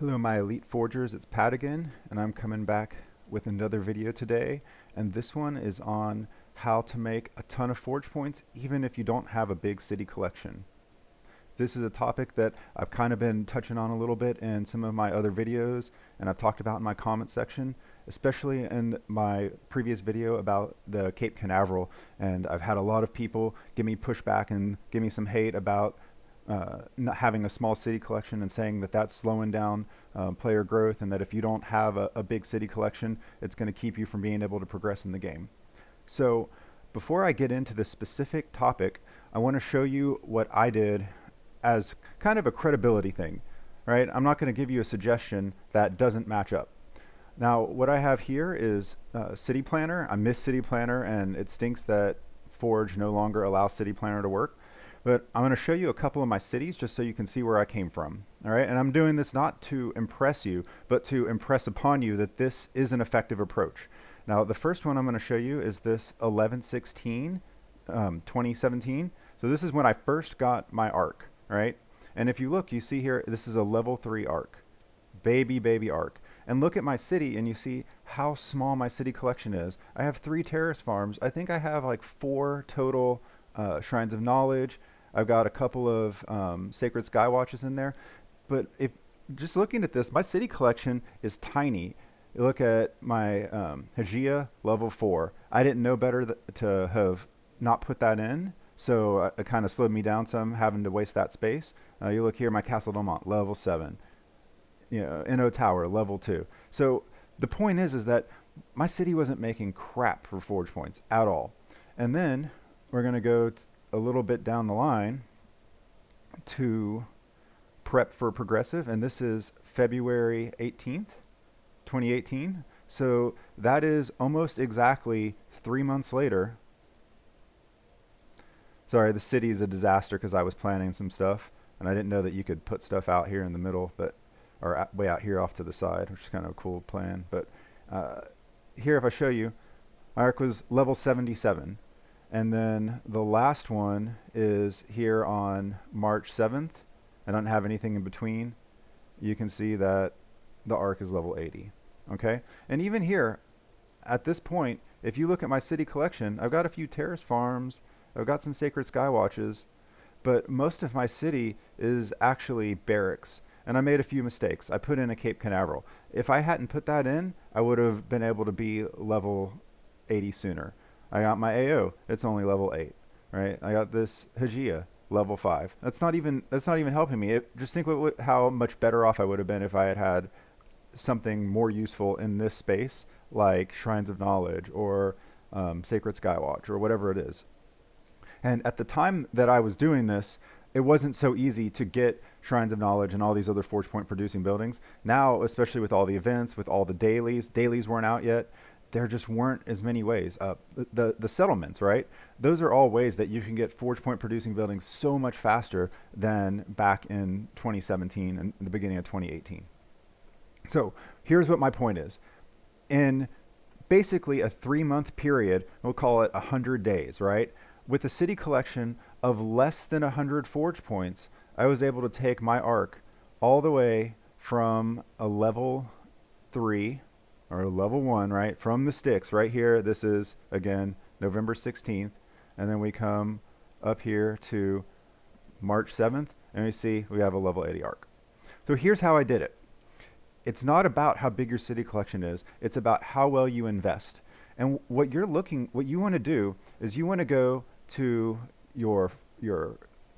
Hello my Elite Forgers, it's Pat again, and I'm coming back with another video today, and this one is on how to make a ton of forge points even if you don't have a big city collection. This is a topic that I've kind of been touching on a little bit in some of my other videos, and I've talked about in my comment section, especially in my previous video about the Cape Canaveral, and I've had a lot of people give me pushback and give me some hate about not having a small city collection and saying that that's slowing down player growth, and that if you don't have a big city collection, it's going to keep you from being able to progress in the game. So before I get into this specific topic, I want to show you what I did as kind of a credibility thing, right? I'm not going to give you a suggestion that doesn't match up. Now, what I have here is City Planner. I miss City Planner, and it stinks that Forge no longer allows City Planner to work. But I'm going to show you a couple of my cities just so you can see where I came from. All right, and I'm doing this not to impress you, but to impress upon you that this is an effective approach. Now, the first one I'm going to show you is this 11/16, 2017. So this is when I first got my arc, right? And if you look, you see here, this is a level 3 arc. Baby arc. And look at my city and you see how small my city collection is. I have 3 terrace farms. I think I have like 4 total Shrines of Knowledge. I've got a couple of Sacred Skywatches in there. But if just looking at this, my city collection is tiny. You look at my Hagia level 4. I didn't know better to have not put that in. So it kind of slowed me down some having to waste that space. You look here, my Castle Delmont, level 7. You know, Inno Tower, level 2. So the point is that my city wasn't making crap for forge points at all. And then we're going to go a little bit down the line to prep for progressive, and this is February 18th, 2018. So that is almost exactly 3 months later. Sorry, the city is a disaster because I was planning some stuff, and I didn't know that you could put stuff out here in the middle, but or way out here off to the side, which is kind of a cool plan. But here, if I show you, my arc was level 77. And then the last one is here on March 7th. I don't have anything in between. You can see that the arc is level 80. Okay? And even here, at this point, if you look at my city collection, I've got a few terrace farms. I've got some Sacred Skywatches. But most of my city is actually barracks. And I made a few mistakes. I put in a Cape Canaveral. If I hadn't put that in, I would have been able to be level 80 sooner. I got my AO. It's only level 8, right? I got this Hagia, level 5. That's not even helping me. Just think how much better off I would have been if I had had something more useful in this space, like Shrines of Knowledge or Sacred Skywatch or whatever it is. And at the time that I was doing this, it wasn't so easy to get Shrines of Knowledge and all these other Forge Point producing buildings. Now, especially with all the events, with all the dailies weren't out yet. There just weren't as many ways. The settlements, right? Those are all ways that you can get Forge Point producing buildings so much faster than back in 2017 and the beginning of 2018. So here's what my point is. In basically a 3-month period, we'll call it 100 days, right? With a city collection of less than 100 Forge Points, I was able to take my arc all the way from a level 3 or level 1, right, from the sticks right here. This is, again, November 16th. And then we come up here to March 7th, and we see we have a level 80 arc. So here's how I did it. It's not about how big your city collection is. It's about how well you invest. And what you want to do is you want to go to your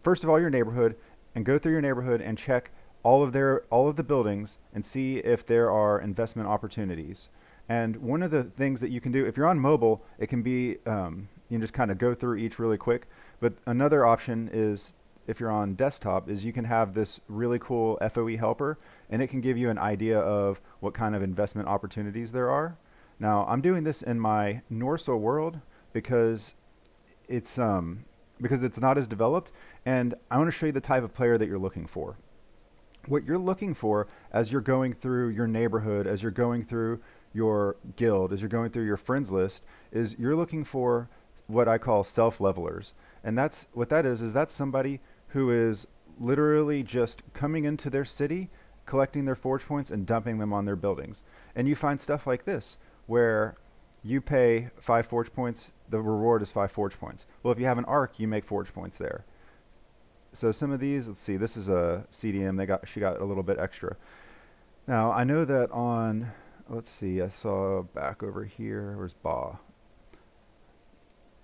first of all, your neighborhood, and go through your neighborhood and check all of the buildings and see if there are investment opportunities. And one of the things that you can do, if you're on mobile, it can be, you can just kind of go through each really quick. But another option is, if you're on desktop, is you can have this really cool FOE helper, and it can give you an idea of what kind of investment opportunities there are. Now, I'm doing this in my Norsal world because it's not as developed, and I want to show you the type of player that you're looking for. What you're looking for as you're going through your neighborhood, as you're going through your guild, as you're going through your friends list, is you're looking for what I call self-levelers. And that's somebody who is literally just coming into their city collecting their forge points and dumping them on their buildings. And you find stuff like this where you pay 5 forge points, the reward is 5 forge points. Well, if you have an arc, you make forge points there. So some of these, let's see, this is a CDM, she got a little bit extra. Now, I know that on, let's see, I saw back over here, where's Ba?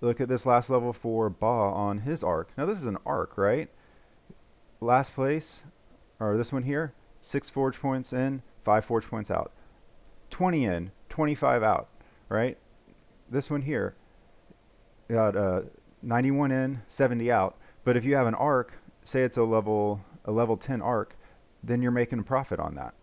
Look at this last level for Ba on his arc. Now this is an arc, right? Last place, or this one here, 6 forge points in, 5 forge points out. 20 in, 25 out, right? This one here, got 91 in, 70 out. But if you have an arc, say it's a level 10 arc, then you're making a profit on that.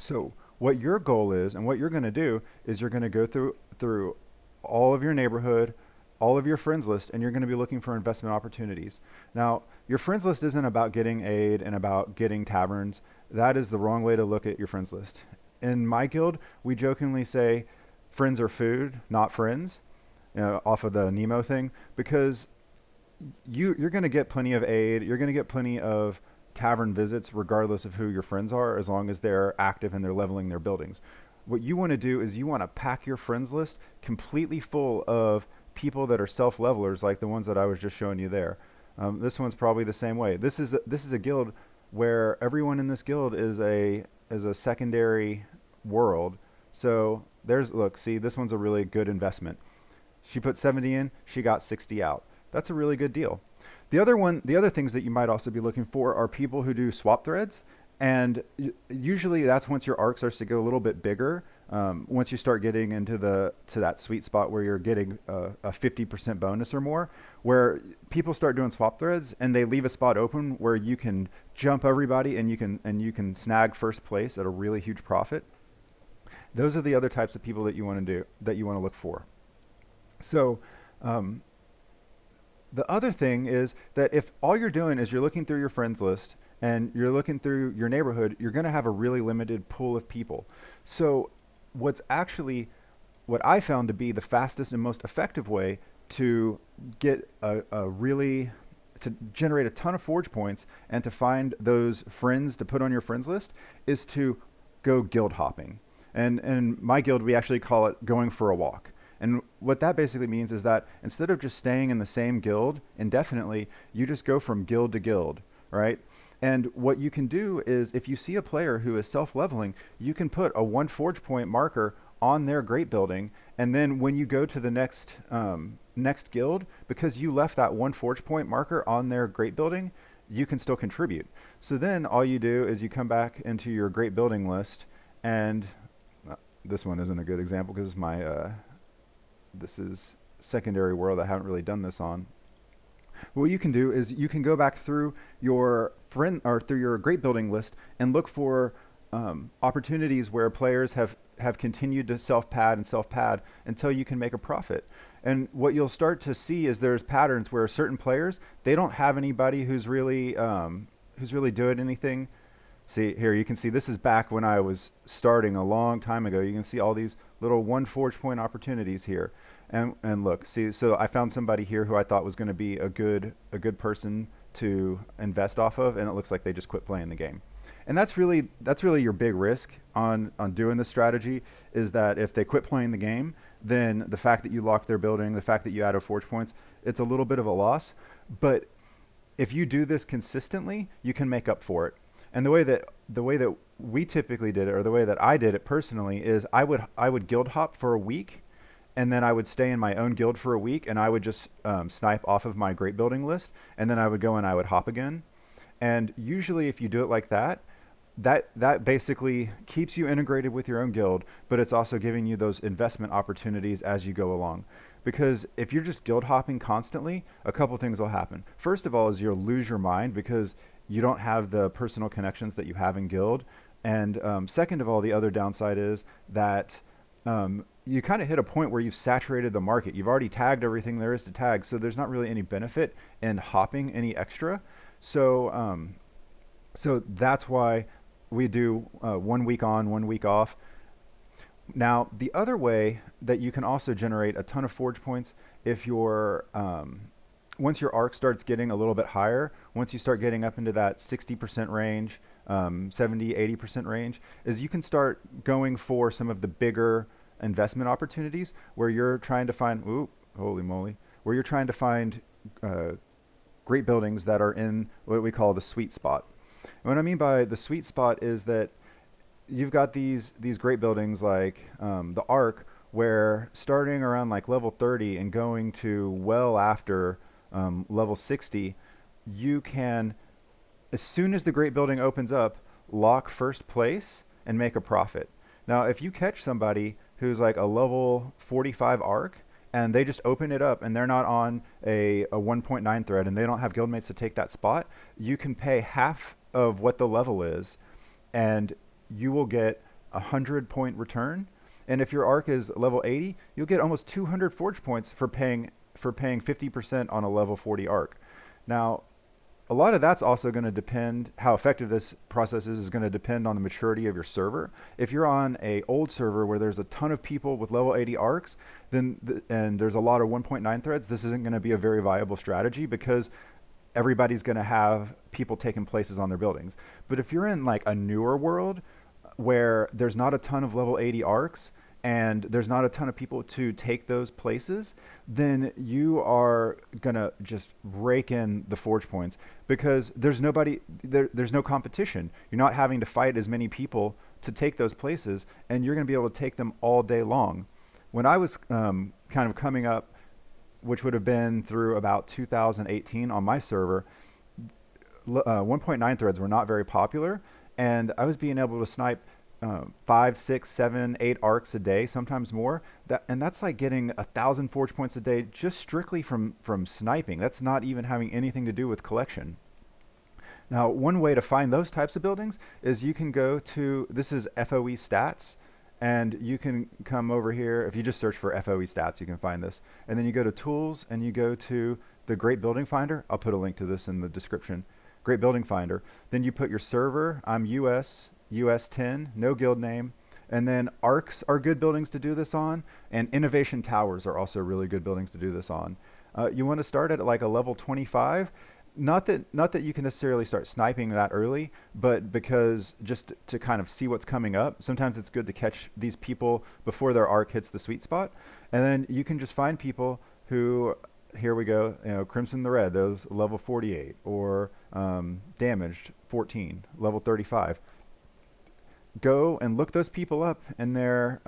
So what your goal is, and what you're going to do, is you're going to go through all of your neighborhood, all of your friends list, and you're going to be looking for investment opportunities. Now, your friends list isn't about getting aid and about getting taverns. That is the wrong way to look at your friends list. In my guild, we jokingly say friends are food, not friends, off of the Nemo thing, because you're going to get plenty of aid. You're going to get plenty of tavern visits regardless of who your friends are, as long as they're active and they're leveling their buildings. What you want to do is you want to pack your friends list completely full of people that are self-levelers, like the ones that I was just showing you there. This one's probably the same way. This is a guild where everyone in this guild is a secondary world. So look, see, this one's a really good investment. She put 70 in, she got 60 out. That's a really good deal. The other things that you might also be looking for are people who do swap threads. And usually that's once your arc starts to get a little bit bigger. Once you start getting into to that sweet spot where you're getting a 50% bonus or more, where people start doing swap threads and they leave a spot open where you can jump everybody and you can snag first place at a really huge profit. Those are the other types of people that you want to look for. So the other thing is that if all you're doing is you're looking through your friends list and you're looking through your neighborhood, you're going to have a really limited pool of people. So what I found to be the fastest and most effective way to get to generate a ton of forge points and to find those friends to put on your friends list is to go guild hopping. And in my guild, we actually call it going for a walk. And what that basically means is that instead of just staying in the same guild indefinitely, you just go from guild to guild, right? And what you can do is if you see a player who is self-leveling, you can put a 1 forge point marker on their great building. And then when you go to the next guild, because you left that 1 forge point marker on their great building, you can still contribute. So then all you do is you come back into your great building list, and this one isn't a good example because this is secondary world I haven't really done this on. What you can do is you can go back through your through your great building list and look for opportunities where players have continued to self-pad until you can make a profit. And what you'll start to see is there's patterns where certain players, they don't have anybody who's really doing anything. See here, you can see this is back when I was starting a long time ago. You can see all these little 1 forge point opportunities here. And look, see, so I found somebody here who I thought was going to be a good person to invest off of, and it looks like they just quit playing the game. And that's really your big risk on doing this strategy, is that if they quit playing the game, then the fact that you locked their building, the fact that you added forge points, it's a little bit of a loss. But if you do this consistently, you can make up for it. And the way that we typically did it, or the way that I did it personally, is I would guild hop for a week, and then I would stay in my own guild for a week, and I would just snipe off of my great building list, and then I would go and I would hop again. And usually if you do it like that basically keeps you integrated with your own guild, but it's also giving you those investment opportunities as you go along. Because if you're just guild hopping constantly, a couple things will happen. First of all is you'll lose your mind because you don't have the personal connections that you have in guild. And second of all, the other downside is that you kind of hit a point where you've saturated the market. You've already tagged everything there is to tag, so there's not really any benefit in hopping any extra. So that's why we do 1 week on, 1 week off. Now, the other way that you can also generate a ton of forge points, if you're once your arc starts getting a little bit higher, once you start getting up into that 60% range, 70, 80% range, is you can start going for some of the bigger investment opportunities where you're trying to find, ooh, holy moly, where you're trying to find uh, great buildings that are in what we call the sweet spot. And what I mean by the sweet spot is that you've got these great buildings like the Arc, where starting around like level 30 and going to well after level 60, you can, as soon as the great building opens up, lock first place and make a profit. Now, if you catch somebody who's like a level 45 Arc and they just open it up and they're not on a 1.9 thread and they don't have guildmates to take that spot, you can pay half of what the level is and you will get 100-point return. And if your arc is level 80, you'll get almost 200 forge points for paying 50% on a level 40 arc. Now, a lot of that's also going to depend, how effective this process is going to depend on the maturity of your server. If you're on a old server where there's a ton of people with level 80 arcs, then and there's a lot of 1.9 threads, this isn't going to be a very viable strategy because everybody's going to have people taking places on their buildings. But if you're in like a newer world where there's not a ton of level 80 arcs and there's not a ton of people to take those places, then you are gonna just rake in the forge points because there's there's no competition. You're not having to fight as many people to take those places, and you're gonna be able to take them all day long. When I was kind of coming up, which would have been through about 2018 on my server, 1.9 threads were not very popular, and I was being able to snipe 5, 6, 7, 8 arcs a day, sometimes more. That's like getting 1,000 forge points a day just strictly from sniping. That's not even having anything to do with collection. Now, one way to find those types of buildings is you can go to, this is FOE stats, and you can come over here. If you just search for FOE stats, you can find this. And then you go to tools and you go to the Great Building Finder. I'll put a link to this in the description. Great Building Finder. Then you put your server. I'm US 10, no guild name. And then arcs are good buildings to do this on. And innovation towers are also really good buildings to do this on. You want to start at like a level 25. Not that you can necessarily start sniping that early, but because just to kind of see what's coming up. Sometimes it's good to catch these people before their arc hits the sweet spot. And then you can just find people who, here we go, Crimson the Red, those level 48, or Damaged 14, level 35. Go and look those people up in their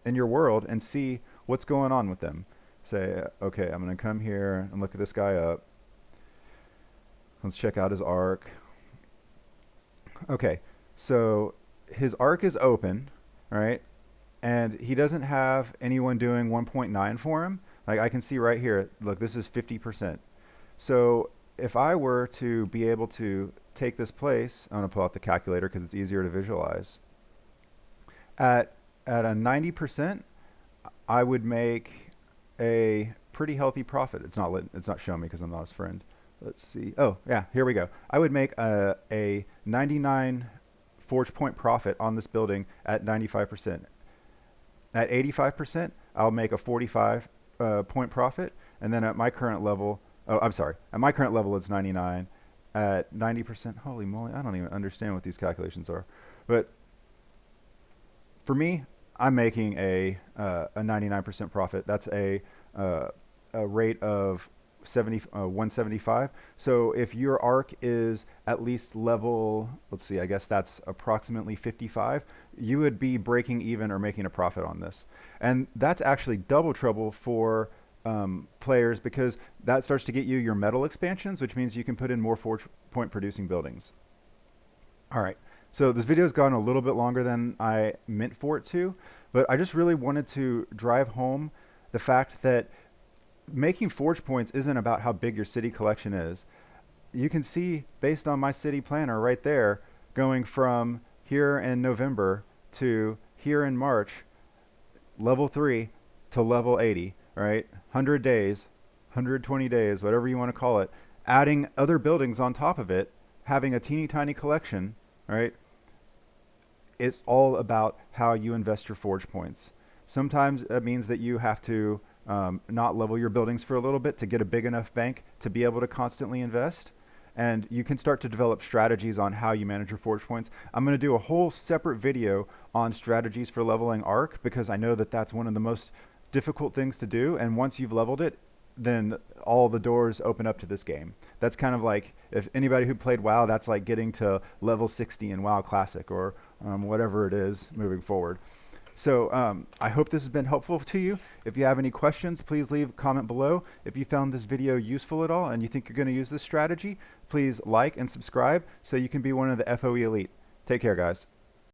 in your world and see what's going on with them. Say, okay, I'm going to come here and look at this guy up. Let's check out his arc. Okay, so his arc is open, right? And he doesn't have anyone doing 1.9 for him. Like I can see right here, look, this is 50%. So if I were to be able to take this place, I'm going to pull out the calculator because it's easier to visualize. At a 90%, I would make a pretty healthy profit. It's not showing me because I'm not his friend. Let's see. Oh, yeah, here we go. I would make a 99 forge point profit on this building at 95%. At 85%, I'll make a 45 point profit. And then at my current level, at my current level, it's 99. At 90%, holy moly, I don't even understand what these calculations are. But for me, I'm making a 99% profit. That's a rate of 175. So if your arc is at least level, let's see, I guess that's approximately 55, you would be breaking even or making a profit on this. And that's actually double trouble for players because that starts to get you your metal expansions, which means you can put in more forge point producing buildings. All right. So this video has gone a little bit longer than I meant for it to, but I just really wanted to drive home the fact that making forge points isn't about how big your city collection is. You can see based on my city planner right there, going from here in November to here in March, level 3 to level 80, right? 100 days, 120 days, whatever you want to call it, adding other buildings on top of it, having a teeny tiny collection, right? It's all about how you invest your forge points. Sometimes that means that you have to not level your buildings for a little bit to get a big enough bank to be able to constantly invest. and you can start to develop strategies on how you manage your forge points. I'm going to do a whole separate video on strategies for leveling Ark, because I know that that's one of the most difficult things to do, and once you've leveled it, then all the doors open up to this game. That's kind of like, if anybody who played WoW, that's like getting to level 60 in WoW Classic, or whatever it is moving forward. So I hope this has been helpful to you. If you have any questions, please leave a comment below. If you found this video useful at all and you think you're going to use this strategy, please like and subscribe so you can be one of the FOE elite. Take care, guys.